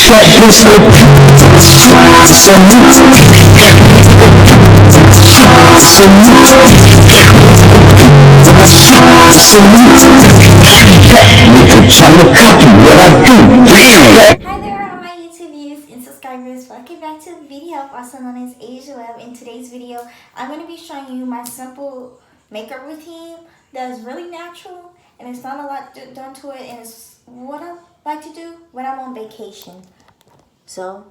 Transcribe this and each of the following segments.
Hi there, all my YouTube viewers and subscribers. Welcome back to the video, also known as Nicolebbbb. In today's video, I'm going to be showing you my simple makeup routine that's really natural and it's not a lot done to it, and it's what I like to do when I'm on vacation. So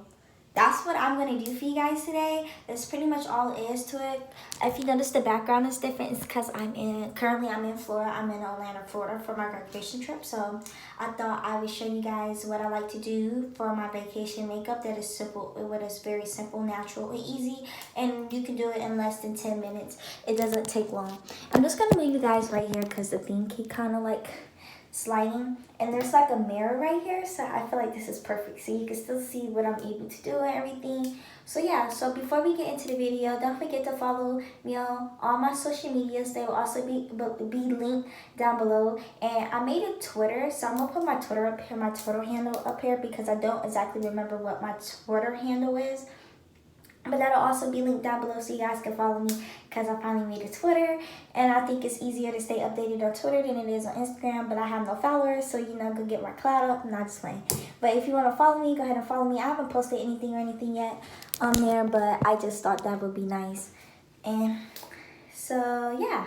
that's what I'm going to do for you guys today. That's pretty much all it is to it. If you notice the background is different, it's because currently I'm in Florida. I'm in Orlando, Florida for my vacation trip. So I thought I would show you guys what I like to do for my vacation makeup that is simple, what is very simple, natural, and easy. And you can do it in less than 10 minutes. It doesn't take long. I'm just going to move you guys right here because the thing keep kind of like sliding, and there's like a mirror right here, so I feel like this is perfect so you can still see what I'm able to do and everything. So yeah, so before we get into the video, don't forget to follow me on all my social medias. They will also be linked down below, and I made a Twitter, so I'm gonna put my Twitter up here, my Twitter handle up here, because I don't exactly remember what my Twitter handle is. But that'll also be linked down below so you guys can follow me, because I finally made a Twitter. And I think it's easier to stay updated on Twitter than it is on Instagram. But I have no followers, so go get my clout up. Not just playing. But if you want to follow me, go ahead and follow me. I haven't posted anything or anything yet on there, but I just thought that would be nice. And so, yeah.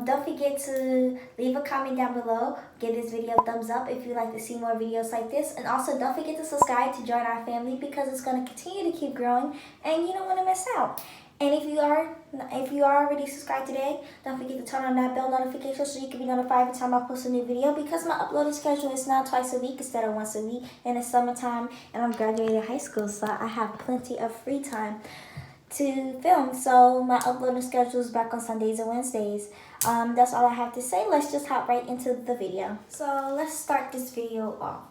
Don't forget to leave a comment down below. Give this video a thumbs up if you'd like to see more videos like this. And also don't forget to subscribe to join our family, because it's going to continue to keep growing and you don't want to miss out. And if you are already subscribed today, don't forget to turn on that bell notification so you can be notified every time I post a new video, because my uploading schedule is now twice a week instead of once a week. And it's summertime and I'm graduating high school, so I have plenty of free time to film. So my uploading schedule is back on Sundays and Wednesdays. That's all I have to say. Let's just hop right into the video. So let's start this video off.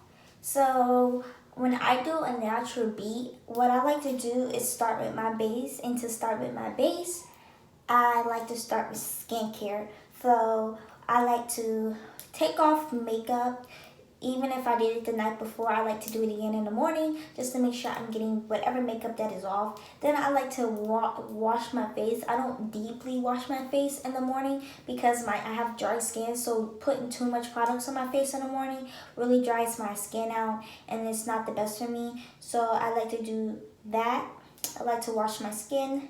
So when I do a natural beat, what I like to do is start with my base. And to start with my base, I like to start with skincare. So I like to take off makeup. Even if I did it the night before, I like to do it again in the morning just to make sure I'm getting whatever makeup that is off. Then I like to wash my face. I don't deeply wash my face in the morning because I have dry skin, so putting too much products on my face in the morning really dries my skin out, and it's not the best for me. So I like to do that. I like to wash my face,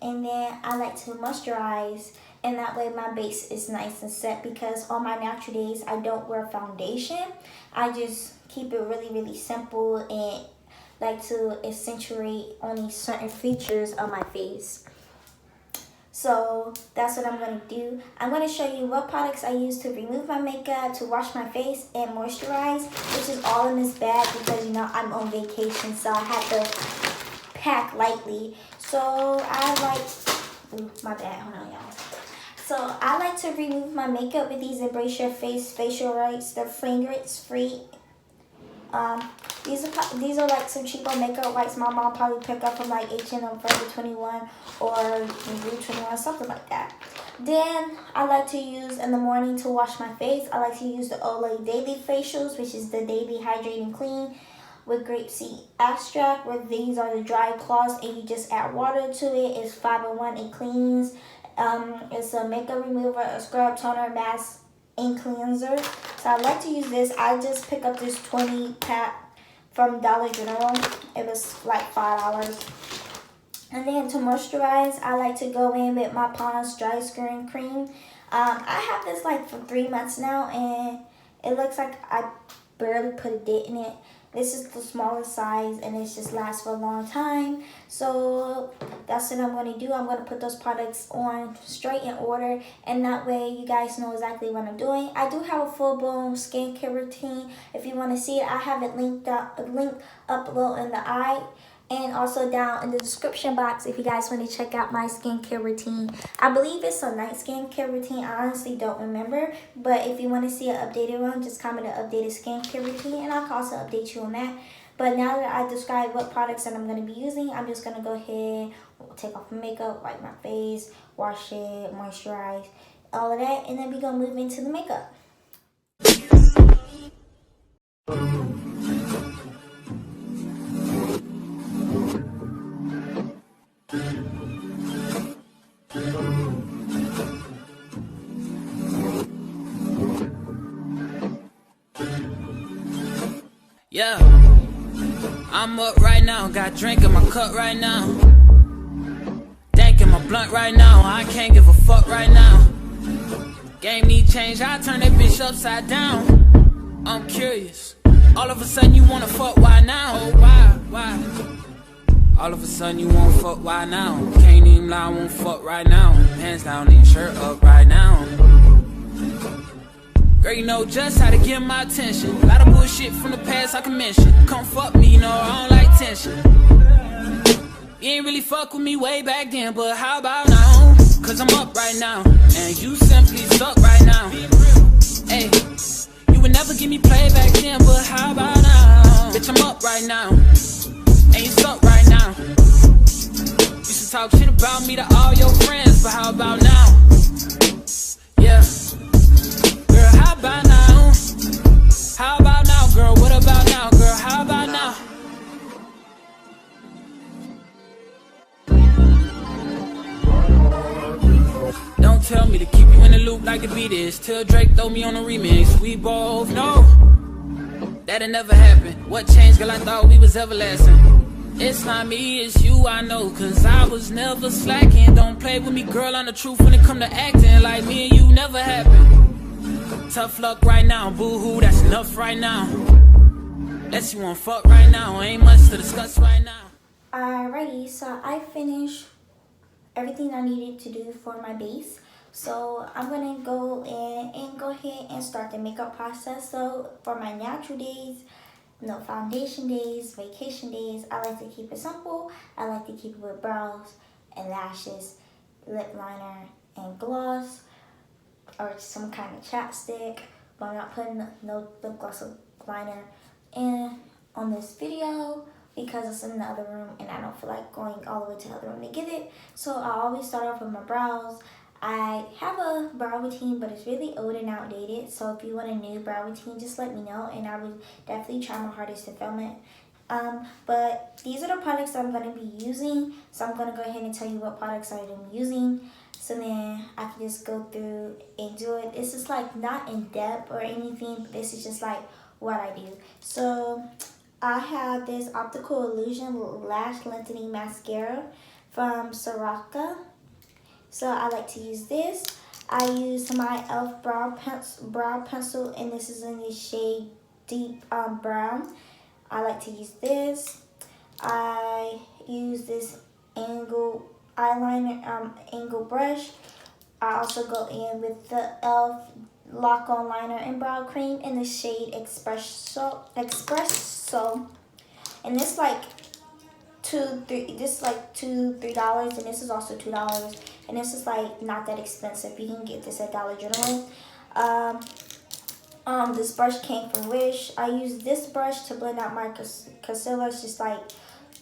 and then I like to moisturize. And that way my base is nice and set, because on my natural days, I don't wear foundation. I just keep it really, really simple and like to accentuate only certain features of my face. So that's what I'm going to do. I'm going to show you what products I use to remove my makeup, to wash my face, and moisturize, which is all in this bag because, I'm on vacation, so I have to pack lightly. So my bad, hold on, y'all. So I like to remove my makeup with these Embrace Your Face facial wipes. They're fragrance free. These are like some cheapo makeup wipes my mom probably picked up from like H&M Forever 21 or Blue 21, something like that. Then I like to use in the morning to wash my face. I like to use the Olay Daily Facials, which is the Daily Hydrating Clean with grapeseed extract, where these are the dry cloths and you just add water to it. It's 5-in-1. It cleans. It's a makeup remover, a scrub, toner, mask, and cleanser. So I like to use this. I just picked up this 20 pack from Dollar General. It was like $5. And then to moisturize, I like to go in with my Pond's Dry Skin Cream. I have this like for 3 months now, and it looks like I barely put a dent in it. This is the smallest size, and it just lasts for a long time. So that's what I'm going to do. I'm going to put those products on straight in order, and that way you guys know exactly what I'm doing. I do have a full-blown skincare routine. If you want to see it, I have it linked up below in the eye, and also down in the description box if you guys want to check out my skincare routine. I believe it's a night skincare routine. I honestly don't remember. But if you want to see an updated one, just comment an updated skincare routine, and I can also update you on that. But now that I described what products that I'm going to be using, I'm just going to go ahead, take off my makeup, wipe my face, wash it, moisturize, all of that. And then we're going to move into the makeup. Yeah, I'm up right now, got drink in my cup right now. Dank in my blunt right now, I can't give a fuck right now. Game need change, I turn that bitch upside down. I'm curious, all of a sudden you wanna fuck, why now? Oh, why? All of a sudden you wanna fuck, why now? Can't even lie, I won't fuck right now. Hands down and shirt up right now. Girl, you know just how to get my attention. A lot of bullshit from the past I can mention. Come fuck me, you know I don't like tension. You ain't really fuck with me way back then, but how about now? Cause I'm up right now, and you simply suck right now. Hey, you would never give me play back then, but how about now? Bitch, I'm up right now, and you suck right now. Used to talk shit about me to all your friends, but how about now? Yeah. How about now? How about now, girl? What about now, girl? How about now? Don't tell me to keep you in the loop like the beat is. Till Drake throw me on a remix. We both know that'll never happen. What changed, girl? I thought we was everlasting. It's not me, it's you, I know. Cause I was never slacking. Don't play with me, girl, on the truth when it come to acting. Like me and you never happened. Tough luck right now, boo-hoo, that's enough right now. Unless you wanna fuck right now, ain't much to discuss right now. Alrighty, so I finished everything I needed to do for my base. So I'm gonna go in and go ahead and start the makeup process. So for my natural days, no foundation days, vacation days, I like to keep it simple. I like to keep it with brows and lashes, lip liner, and gloss, or some kind of chapstick, but I'm not putting no lip gloss or liner in on this video because it's in the other room and I don't feel like going all the way to the other room to get it. So I always start off with my brows. I have a brow routine, but it's really old and outdated. So if you want a new brow routine, just let me know and I would definitely try my hardest to film it. But these are the products I'm going to be using. So I'm going to go ahead and tell you what products I'm using. So then I can just go through and do it. This is like not in depth or anything, but this is just like what I do. So I have this Optical Illusion Lash Lengthening Mascara from Soraka. So I like to use this. I use my e.l.f. brow pencil, and this is in the shade Deep Brown. I like to use this. I use this angle eyeliner angle brush. I also go in with the e.l.f. Lock On Liner and Brow Cream in the shade Espresso. And this like $2-3, and this is also $2, and this is like not that expensive. You can get this at Dollar General. This brush came from Wish. I use this brush to blend out my concealer. It's just like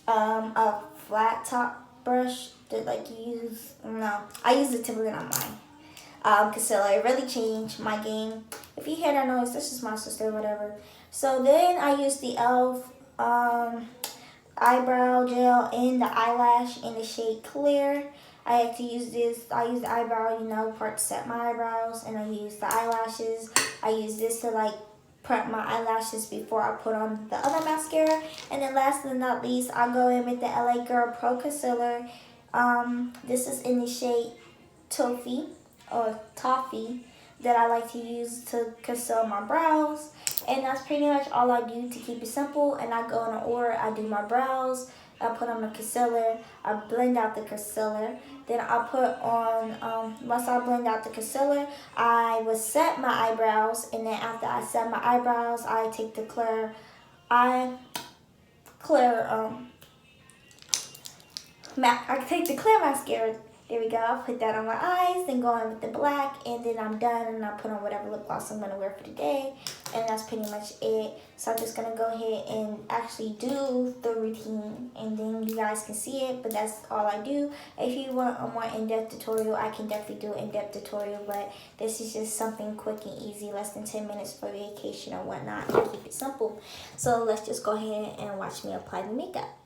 a flat top brush that like you use. No, I use it to blend out my concealer. It really changed my game. If you hear that noise, this is my sister, whatever. So then I use the e.l.f. eyebrow gel and the eyelash in the shade Clear. I like to use this. I use the eyebrow, part to set my eyebrows, and I use the eyelashes. I use this to like prep my eyelashes before I put on the other mascara. And then last but not least, I go in with the LA Girl Pro Concealer. This is in the shade Toffee that I like to use to conceal my brows. And that's pretty much all I do to keep it simple. And I go in an order. I do my brows, I put on the concealer, I blend out the concealer, then I put on, once I blend out the concealer, I will set my eyebrows, and then after I set my eyebrows, I take the clear mascara. There we go. I'll put that on my eyes, then go in with the black, and then I'm done, and I put on whatever lip gloss I'm going to wear for the day, and that's pretty much it. So I'm just going to go ahead and actually do the routine, and then you guys can see it, but that's all I do. If you want a more in-depth tutorial, I can definitely do an in-depth tutorial, but this is just something quick and easy, less than 10 minutes for vacation or whatnot. I keep it simple. So let's just go ahead and watch me apply the makeup.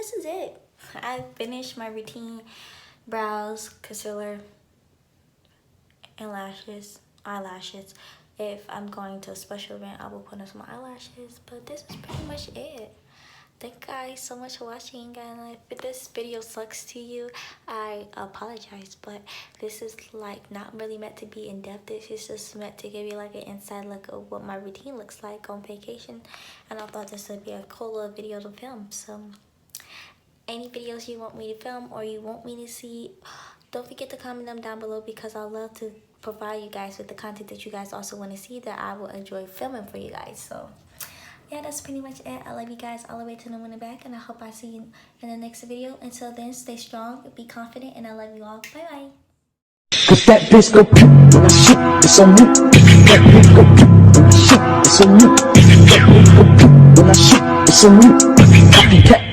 This is it. I finished my routine: brows, concealer, and eyelashes. If I'm going to a special event, I will put on some eyelashes, but this is pretty much it. Thank you guys so much for watching, and if this video sucks to you, I apologize, but this is like not really meant to be in depth. This is just meant to give you like an inside look of what my routine looks like on vacation, and I thought this would be a cool little video to film. So any videos you want me to film or you want me to see, don't forget to comment them down below, because I love to provide you guys with the content that you guys also want to see, that I will enjoy filming for you guys. So yeah, that's pretty much it. I love you guys all the way to the moon and back, and I hope I see you in the next video. Until then, stay strong, be confident, and I love you all. Bye bye. Cause that bitch go pew when I shoot, it's on you. That bitch go pew when I shoot, it's on you. That bitch go pew when I shoot, it's on you. Copycat.